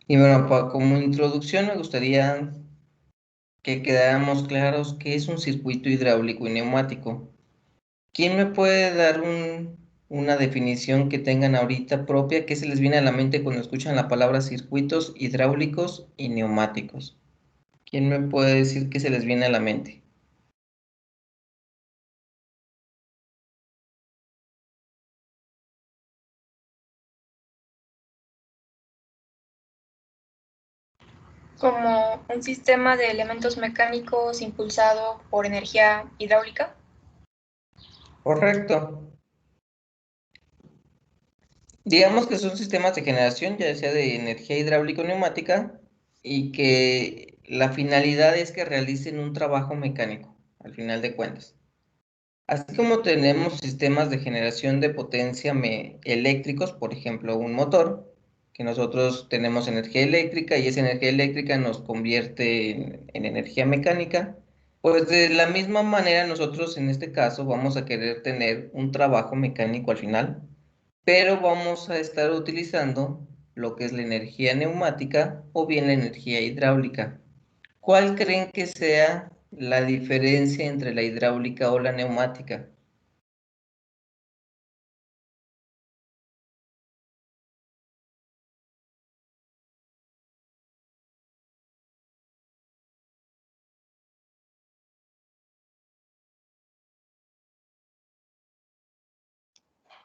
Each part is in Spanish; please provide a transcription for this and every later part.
Y bueno, como introducción me gustaría que quedáramos claros qué es un circuito hidráulico y neumático. ¿Quién me puede dar una definición que tengan ahorita propia? ¿Qué se les viene a la mente cuando escuchan la palabra circuitos hidráulicos y neumáticos? ¿Quién me puede decir qué se les viene a la mente? Como un sistema de elementos mecánicos impulsado por energía hidráulica. Correcto. Digamos que son sistemas de generación, ya sea de energía hidráulica o neumática, y que la finalidad es que realicen un trabajo mecánico, al final de cuentas. Así como tenemos sistemas de generación de potencia eléctricos, por ejemplo, un motor, que nosotros tenemos energía eléctrica y esa energía eléctrica nos convierte en energía mecánica, pues de la misma manera nosotros en este caso vamos a querer tener un trabajo mecánico al final, pero vamos a estar utilizando lo que es la energía neumática o bien la energía hidráulica. ¿Cuál creen que sea la diferencia entre la hidráulica o la neumática?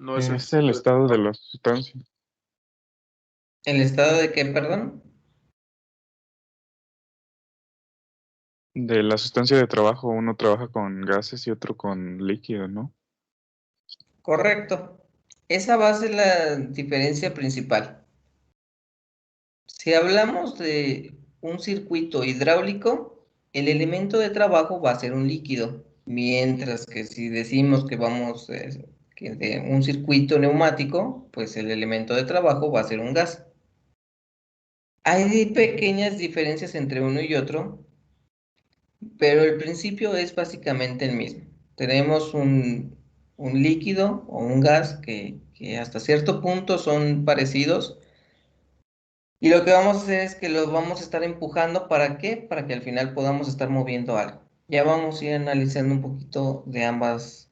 No es el Es el estado de estado de trabajo. la sustancia, ¿El estado de qué, perdón? de la sustancia de trabajo. Uno trabaja con gases y otro con líquido, ¿no? Correcto. Esa va a ser la diferencia principal. Si hablamos de un circuito hidráulico, el elemento de trabajo va a ser un líquido, mientras que si decimos que vamos que de un circuito neumático, pues el elemento de trabajo va a ser un gas. Hay pequeñas diferencias entre uno y otro, pero el principio es básicamente el mismo. Tenemos un líquido o un gas que hasta cierto punto son parecidos y lo que vamos a hacer es que los vamos a estar empujando. ¿Para qué? Para que al final podamos estar moviendo algo. Ya vamos a ir analizando un poquito de ambos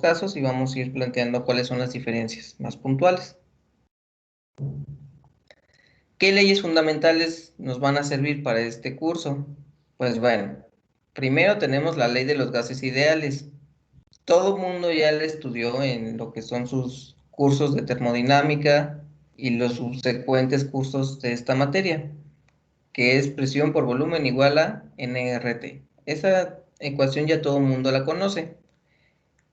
casos y vamos a ir planteando cuáles son las diferencias más puntuales. ¿Qué leyes fundamentales nos van a servir para este curso? Pues bueno, primero tenemos la ley de los gases ideales. Todo el mundo ya la estudió en lo que son sus cursos de termodinámica y los subsecuentes cursos de esta materia, que es presión por volumen igual a nRT. Esa ecuación ya todo el mundo la conoce.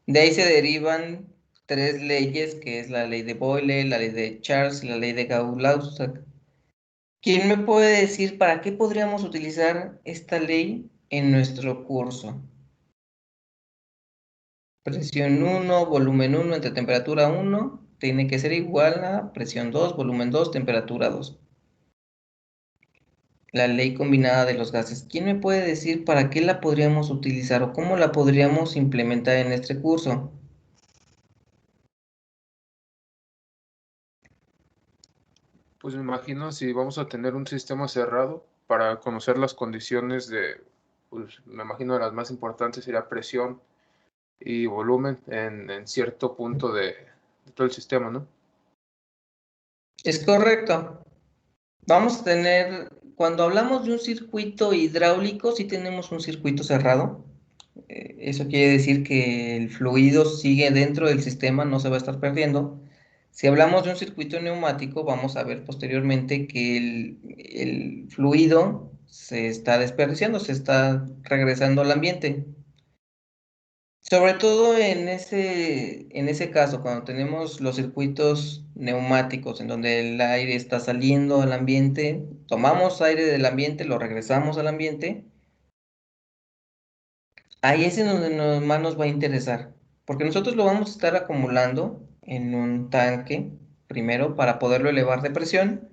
De ahí se derivan tres leyes, que es la ley de Boyle, la ley de Charles y la ley de Gauss-Lawsac. ¿Quién me puede decir para qué podríamos utilizar esta ley en nuestro curso? Presión 1, volumen 1 entre temperatura 1 tiene que ser igual a presión 2, volumen 2, temperatura 2. La ley combinada de los gases. ¿Quién me puede decir para qué la podríamos utilizar o cómo la podríamos implementar en este curso? Pues me imagino si vamos a tener un sistema cerrado para conocer las condiciones de, pues me imagino las más importantes sería presión y volumen en cierto punto de todo el sistema, ¿no? Es correcto. Vamos a tener, cuando hablamos de un circuito hidráulico, sí tenemos un circuito cerrado. Eso quiere decir que el fluido sigue dentro del sistema, no se va a estar perdiendo. Si hablamos de un circuito neumático, vamos a ver posteriormente que el fluido se está desperdiciando, se está regresando al ambiente. Sobre todo en ese caso, cuando tenemos los circuitos neumáticos, en donde el aire está saliendo al ambiente, tomamos aire del ambiente, lo regresamos al ambiente. Ahí es en donde más nos va a interesar, porque nosotros lo vamos a estar acumulando en un tanque, primero, para poderlo elevar de presión,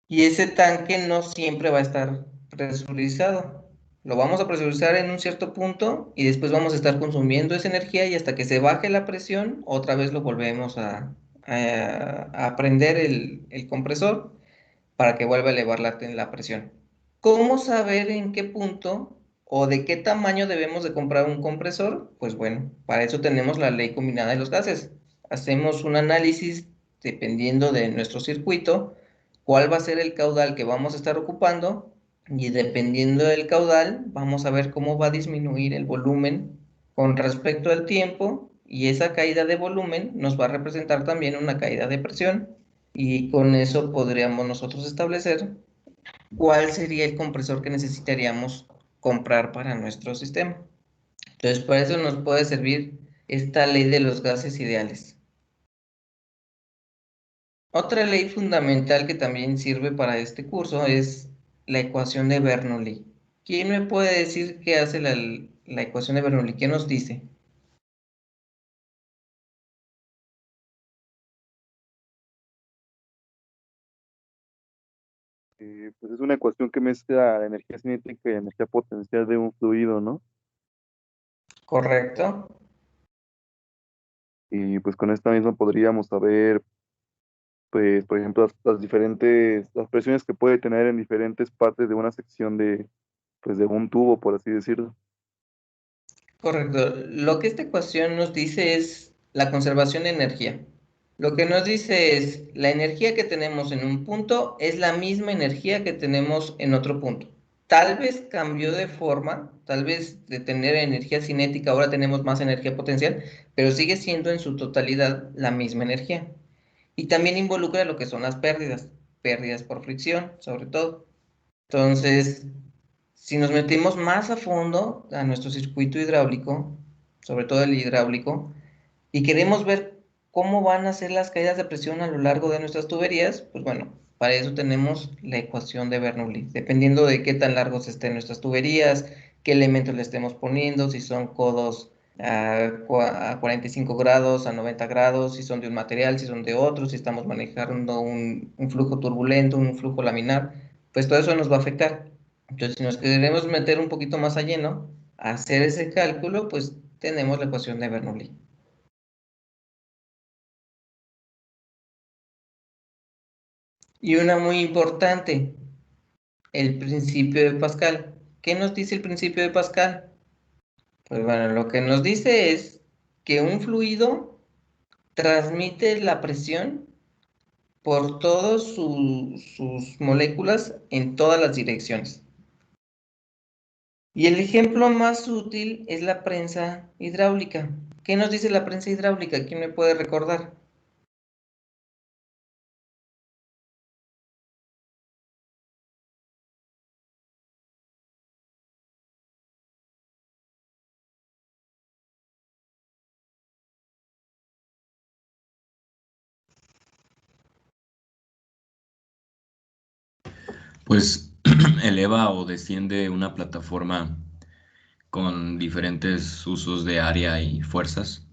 y ese tanque no siempre va a estar presurizado. Lo vamos a presurizar en un cierto punto y después vamos a estar consumiendo esa energía y hasta que se baje la presión, otra vez lo volvemos a prender el compresor para que vuelva a elevar la presión. ¿Cómo saber en qué punto o de qué tamaño debemos de comprar un compresor? Pues bueno, para eso tenemos la ley combinada de los gases. Hacemos un análisis dependiendo de nuestro circuito, cuál va a ser el caudal que vamos a estar ocupando, y dependiendo del caudal vamos a ver cómo va a disminuir el volumen con respecto al tiempo, y esa caída de volumen nos va a representar también una caída de presión, y con eso podríamos nosotros establecer cuál sería el compresor que necesitaríamos comprar para nuestro sistema. Entonces, para eso nos puede servir esta ley de los gases ideales. Otra ley fundamental que también sirve para este curso es la ecuación de Bernoulli. ¿Quién me puede decir qué hace la ecuación de Bernoulli? ¿Qué nos dice? Pues es una ecuación que mezcla la energía cinética y la energía potencial de un fluido, ¿no? ¿Correcto? Y pues con esta misma podríamos saber, pues, por ejemplo, las presiones que puede tener en diferentes partes de una sección pues, de un tubo, por así decirlo. Correcto. Lo que esta ecuación nos dice es la conservación de energía. Lo que nos dice es la energía que tenemos en un punto es la misma energía que tenemos en otro punto. Tal vez cambió de forma, tal vez de tener energía cinética ahora tenemos más energía potencial, pero sigue siendo en su totalidad la misma energía. Y también involucra lo que son las pérdidas por fricción, sobre todo. Entonces, si nos metemos más a fondo a nuestro circuito hidráulico, sobre todo el hidráulico, y queremos ver cómo van a ser las caídas de presión a lo largo de nuestras tuberías, pues bueno, para eso tenemos la ecuación de Bernoulli. Dependiendo de qué tan largos estén nuestras tuberías, qué elementos le estemos poniendo, si son codos a 45 grados, a 90 grados, si son de un material, si son de otro, si estamos manejando un flujo turbulento, un flujo laminar, pues todo eso nos va a afectar. Entonces, si nos queremos meter un poquito más a lleno, a hacer ese cálculo, pues tenemos la ecuación de Bernoulli. Y una muy importante, el principio de Pascal. ¿Qué nos dice el principio de Pascal? Pues bueno, lo que nos dice es que un fluido transmite la presión por todas sus moléculas en todas las direcciones. Y el ejemplo más útil es la prensa hidráulica. ¿Qué nos dice la prensa hidráulica? ¿Quién me puede recordar? Pues eleva o desciende una plataforma con diferentes usos de área y fuerzas.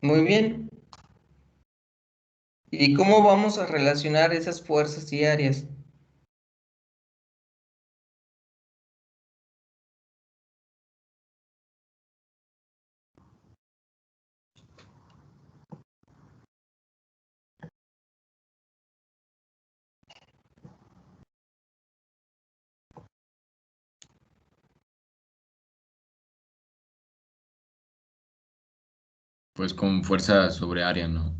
Muy bien. ¿Y cómo vamos a relacionar esas fuerzas y áreas? Pues con fuerza sobre área, ¿no?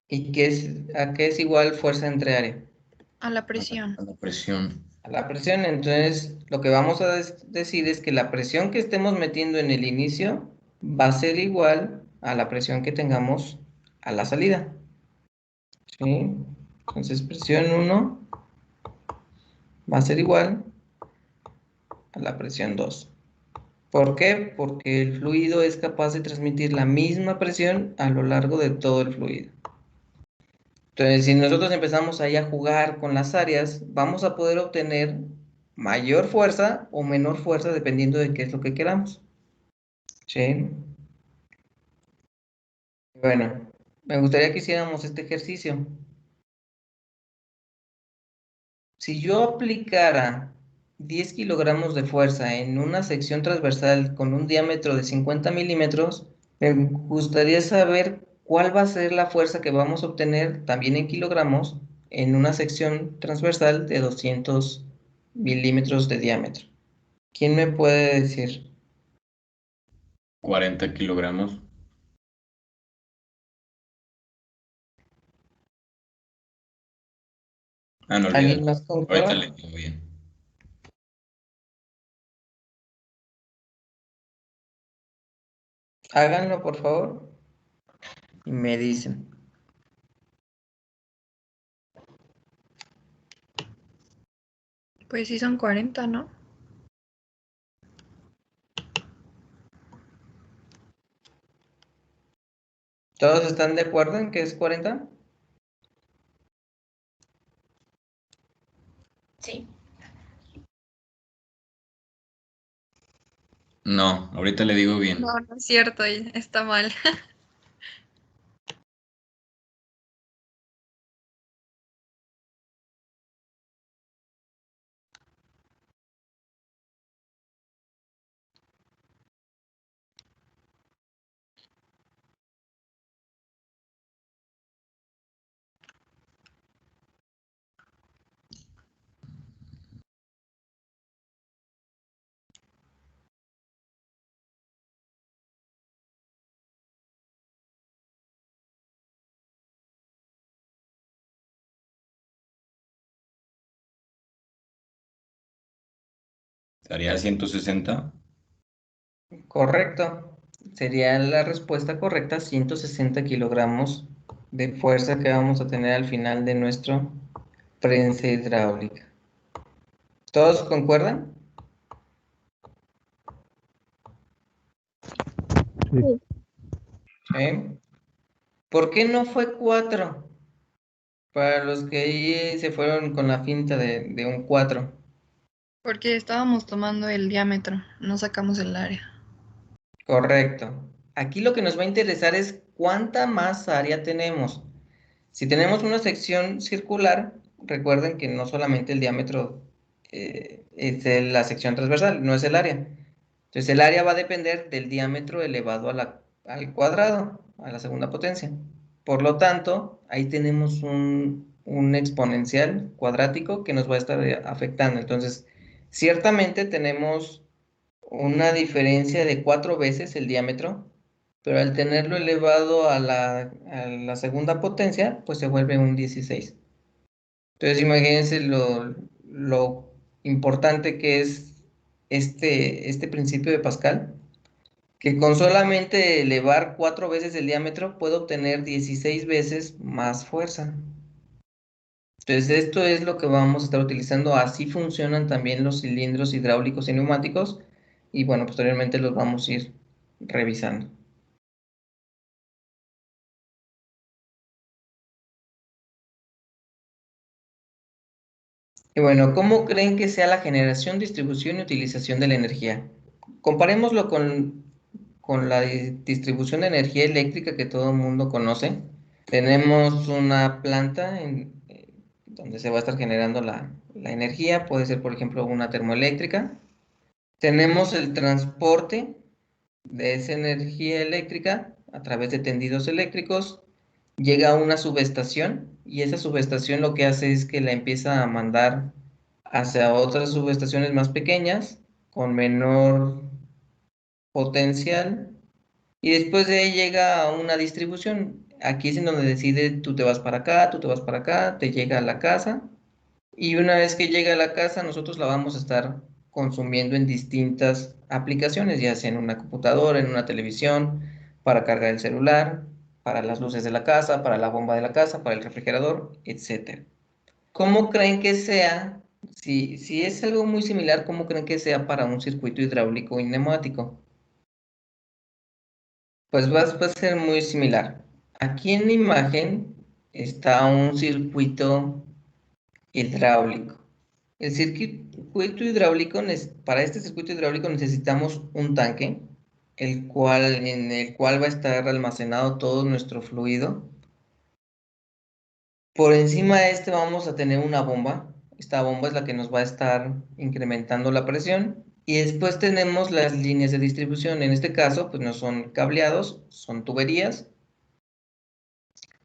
¿Y a qué es igual fuerza entre área? A la presión. A la presión. A la presión. Entonces, lo que vamos a decir es que la presión que estemos metiendo en el inicio va a ser igual a la presión que tengamos a la salida. ¿Sí? Entonces, presión 1 va a ser igual a la presión 2. ¿Por qué? Porque el fluido es capaz de transmitir la misma presión a lo largo de todo el fluido. Entonces, si nosotros empezamos ahí a jugar con las áreas, vamos a poder obtener mayor fuerza o menor fuerza dependiendo de qué es lo que queramos. ¿Sí? Bueno, me gustaría que hiciéramos este ejercicio. Si yo aplicara 10 kilogramos de fuerza en una sección transversal con un diámetro de 50 milímetros, Me gustaría saber cuál va a ser la fuerza que vamos a obtener también en kilogramos en una sección transversal de 200 milímetros de diámetro. ¿Quién me puede decir? 40 kilogramos. Ah, no, olvídalo. ¿Alguien más Ahorita le concuerda? digo bien. Háganlo, por favor, y me dicen. Pues sí son 40, ¿no? ¿Todos están de acuerdo en que es 40? Sí. No, ahorita le digo bien. No, no es cierto, está mal. ¿Sería 160? Correcto. Sería la respuesta correcta, 160 kilogramos de fuerza que vamos a tener al final de nuestro prensa hidráulica. ¿Todos concuerdan? Sí. ¿Sí? ¿Por qué no fue 4? Para los que ahí se fueron con la finta de un 4. Porque estábamos tomando el diámetro, no sacamos el área. Correcto. Aquí lo que nos va a interesar es cuánta más área tenemos. Si tenemos una sección circular, recuerden que no solamente el diámetro es la sección transversal, no es el área. Entonces el área va a depender del diámetro elevado al cuadrado, a la segunda potencia. Por lo tanto, ahí tenemos un exponencial cuadrático que nos va a estar afectando. Entonces, ciertamente tenemos una diferencia de 4 veces el diámetro, pero al tenerlo elevado a la segunda potencia, pues se vuelve un 16. Entonces imagínense lo importante que es este principio de Pascal, que con solamente elevar 4 veces el diámetro puedo obtener 16 veces más fuerza. Entonces esto es lo que vamos a estar utilizando. Así funcionan también los cilindros hidráulicos y neumáticos. Y bueno, posteriormente los vamos a ir revisando. Y bueno, ¿cómo creen que sea la generación, distribución y utilización de la energía? Comparémoslo con la distribución de energía eléctrica que todo el mundo conoce. Tenemos una planta donde se va a estar generando la energía. Puede ser, por ejemplo, una termoeléctrica. Tenemos el transporte de esa energía eléctrica a través de tendidos eléctricos, llega a una subestación y esa subestación lo que hace es que la empieza a mandar hacia otras subestaciones más pequeñas con menor potencial y después de ahí llega a una distribución. Aquí es en donde decide tú te vas para acá, tú te vas para acá, te llega a la casa y una vez que llega a la casa, nosotros la vamos a estar consumiendo en distintas aplicaciones, ya sea en una computadora, en una televisión, para cargar el celular, para las luces de la casa, para la bomba de la casa, para el refrigerador, etcétera. ¿Cómo creen que sea? Si es algo muy similar, ¿cómo creen que sea para un circuito hidráulico y neumático? Pues va a ser muy similar. Aquí en la imagen está un circuito hidráulico. El circuito hidráulico, para este circuito hidráulico necesitamos un tanque, en el cual va a estar almacenado todo nuestro fluido. Por encima de este vamos a tener una bomba. Esta bomba es la que nos va a estar incrementando la presión. Y después tenemos las líneas de distribución. En este caso, pues no son cableados, son tuberías,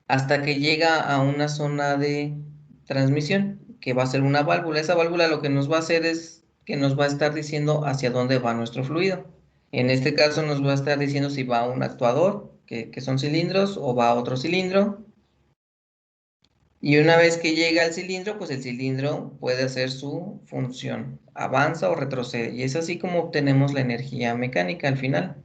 hasta que llega a una zona de transmisión, que va a ser una válvula. Esa válvula lo que nos va a hacer es que nos va a estar diciendo hacia dónde va nuestro fluido. En este caso nos va a estar diciendo si va a un actuador, que son cilindros, o va a otro cilindro. Y una vez que llega al cilindro, pues el cilindro puede hacer su función, avanza o retrocede. Y es así como obtenemos la energía mecánica al final.